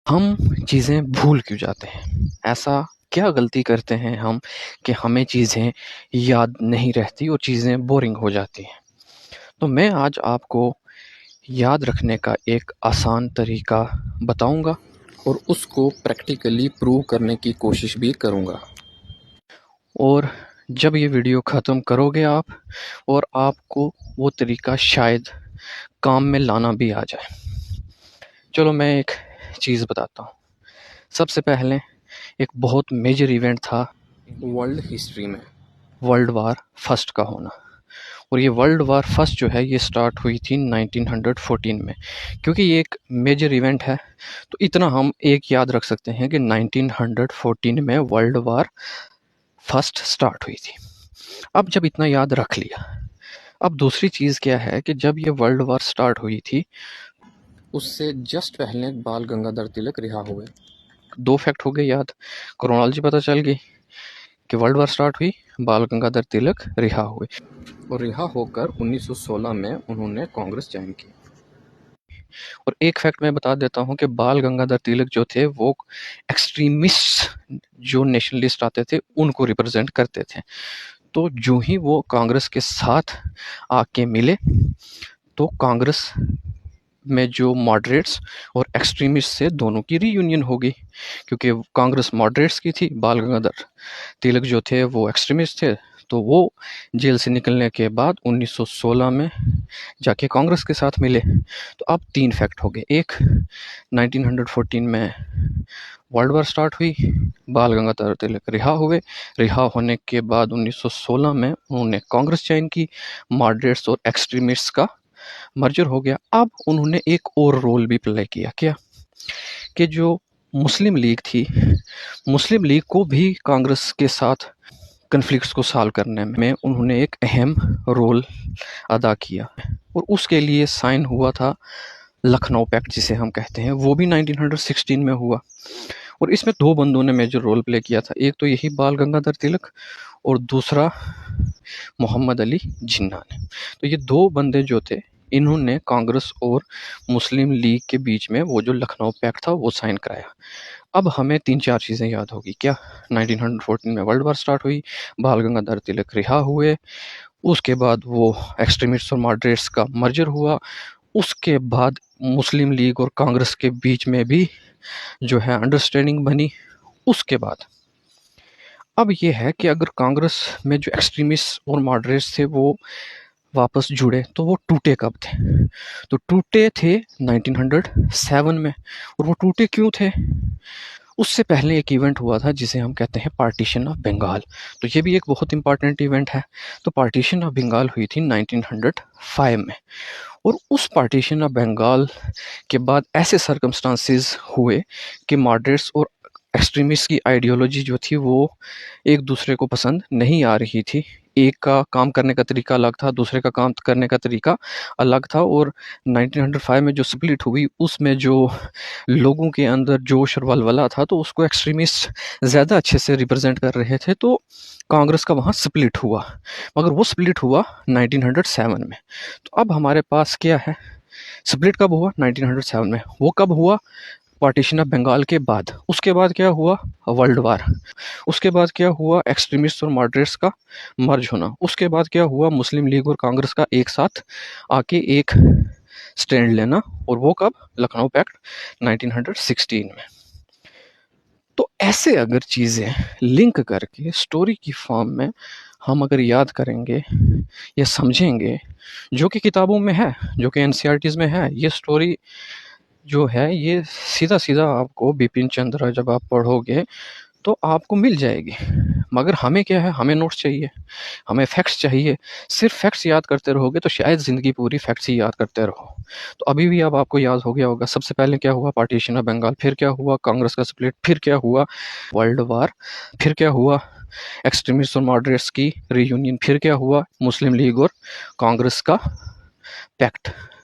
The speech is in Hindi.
हम चीज़ें भूल क्यों जाते हैं? ऐसा क्या गलती करते हैं हम कि हमें चीज़ें याद नहीं रहती और चीज़ें बोरिंग हो जाती हैं? तो मैं आज आपको याद रखने का एक आसान तरीका बताऊँगा और उसको प्रैक्टिकली प्रूव करने की कोशिश भी करूँगा। और जब ये वीडियो ख़त्म करोगे आप और आपको वो तरीका शायद काम में लाना भी आ जाए। चलो मैं एक चीज़ बताता हूँ। सबसे पहले एक बहुत मेजर इवेंट था वर्ल्ड हिस्ट्री में, वर्ल्ड वार फर्स्ट का होना। और ये वर्ल्ड वार फर्स्ट जो है ये स्टार्ट हुई थी 1914 में। क्योंकि ये एक मेजर इवेंट है तो इतना हम एक याद रख सकते हैं कि 1914 में वर्ल्ड वार फर्स्ट स्टार्ट हुई थी। अब जब इतना याद रख लिया, अब दूसरी चीज़ क्या है कि जब ये वर्ल्ड वार स्टार्ट हुई थी उससे जस्ट पहले बाल गंगाधर तिलक रिहा हुए। दो फैक्ट हो गए याद, क्रोनोलॉजी पता चल गई कि वर्ल्ड वार स्टार्ट हुई, बाल गंगाधर तिलक रिहा हुए और रिहा होकर 1916 में उन्होंने कांग्रेस ज्वाइन की। और एक फैक्ट मैं बता देता हूँ कि बाल गंगाधर तिलक जो थे वो एक्सट्रीमिस्ट जो नेशनलिस्ट आते थे उनको रिप्रेजेंट करते थे। तो जो ही वो कांग्रेस के साथ आके मिले तो कांग्रेस में जो मॉडरेट्स और एक्सट्रीमिस्ट थे दोनों की रीयूनियन हो गई। क्योंकि कांग्रेस मॉडरेट्स की थी, बाल गंगाधर तिलक जो थे वो एक्सट्रीमिस्ट थे। तो वो जेल से निकलने के बाद 1916 में जाके कांग्रेस के साथ मिले। तो अब तीन फैक्ट हो गए। एक, 1914 में वर्ल्ड वार स्टार्ट हुई, बाल गंगाधर तिलक रिहा हुए, रिहा होने के बाद 1916 में उन्होंने कांग्रेस ज्वाइन की, मॉडरेट्स और एक्सट्रीमिस्ट्स का मर्जर हो गया। अब उन्होंने एक और रोल भी प्ले किया, क्या कि जो मुस्लिम लीग थी, मुस्लिम लीग को भी कांग्रेस के साथ कन्फ्लिक्ट्स को सॉल्व करने में उन्होंने एक अहम रोल अदा किया। और उसके लिए साइन हुआ था लखनऊ पैक्ट जिसे हम कहते हैं, वो भी 1916 में हुआ। और इसमें दो बंदों ने मेजर रोल प्ले किया था, एक तो यही बाल गंगाधर तिलक और दूसरा मोहम्मद अली जिन्ना ने। तो ये दो बंदे जो थे इन्होंने कांग्रेस और मुस्लिम लीग के बीच में वो जो लखनऊ पैक्ट था वो साइन कराया। अब हमें तीन चार चीज़ें याद होगी, क्या 1914 में वर्ल्ड वार स्टार्ट हुई, बाल गंगाधर तिलक रिहा हुए, उसके बाद वो एक्सट्रीमिस्ट और मॉडरेट्स का मर्जर हुआ, उसके बाद मुस्लिम लीग और कांग्रेस के बीच में भी जो है अंडरस्टैंडिंग बनी। उसके बाद अब ये है कि अगर कांग्रेस में जो एक्सट्रीमिस्ट और मॉडरेट्स थे वो वापस जुड़े तो वो टूटे कब थे? तो टूटे थे 1907 में। और वो टूटे क्यों थे? उससे पहले एक इवेंट हुआ था जिसे हम कहते हैं पार्टीशन ऑफ बंगाल। तो ये भी एक बहुत इंपॉर्टेंट इवेंट है। तो पार्टीशन ऑफ बंगाल हुई थी 1905 में। और उस पार्टीशन ऑफ बंगाल के बाद ऐसे सर्कमस्टांसेस हुए कि मॉडरेट्स और एक्सट्रीमिस्ट की आइडियोलॉजी जो थी वो एक दूसरे को पसंद नहीं आ रही थी। एक का काम करने का तरीका अलग था, दूसरे का काम करने का तरीका अलग था। और 1905 में जो स्प्लिट हुई उसमें जो लोगों के अंदर जोश और वलवला था तो उसको एक्सट्रीमिस्ट ज़्यादा अच्छे से रिप्रेजेंट कर रहे थे। तो कांग्रेस का वहाँ स्प्लिट हुआ, मगर वो स्प्लिट हुआ 1907 में। तो अब हमारे पास क्या है? स्प्लिट कब हुआ? 1907 में। वो कब हुआ? पार्टीशन ऑफ बंगाल के बाद। उसके बाद क्या हुआ? World war. उसके बाद क्या हुआ? एक्सट्रीमिस्ट और मॉडरेट्स का मर्ज होना। उसके बाद क्या हुआ? मुस्लिम लीग और कांग्रेस का एक साथ आके एक स्टैंड लेना। और वो कब? लखनऊ पैक्ट 1916 में। तो ऐसे अगर चीज़ें लिंक करके स्टोरी की फॉर्म में हम अगर याद करेंगे या समझेंगे, जो कि किताबों में है, जो कि एनसीईआरटीज़ में है, ये स्टोरी जो है ये सीधा सीधा आपको बिपिन चंद्र जब आप पढ़ोगे तो आपको मिल जाएगी। मगर हमें क्या है? हमें नोट्स चाहिए, हमें फैक्ट्स चाहिए। सिर्फ फैक्ट्स याद करते रहोगे तो शायद ज़िंदगी पूरी फैक्ट्स ही याद करते रहो। तो अभी भी अब आपको याद हो गया होगा, सबसे पहले क्या हुआ? पार्टीशन ऑफ बंगाल, फिर क्या हुआ? कांग्रेस का स्प्लिट, फिर क्या हुआ? वर्ल्ड वार, फिर क्या हुआ? एक्सट्रीमिस्ट और मॉडरेट्स की रीयूनियन, फिर क्या हुआ? मुस्लिम लीग और कांग्रेस का पैक्ट।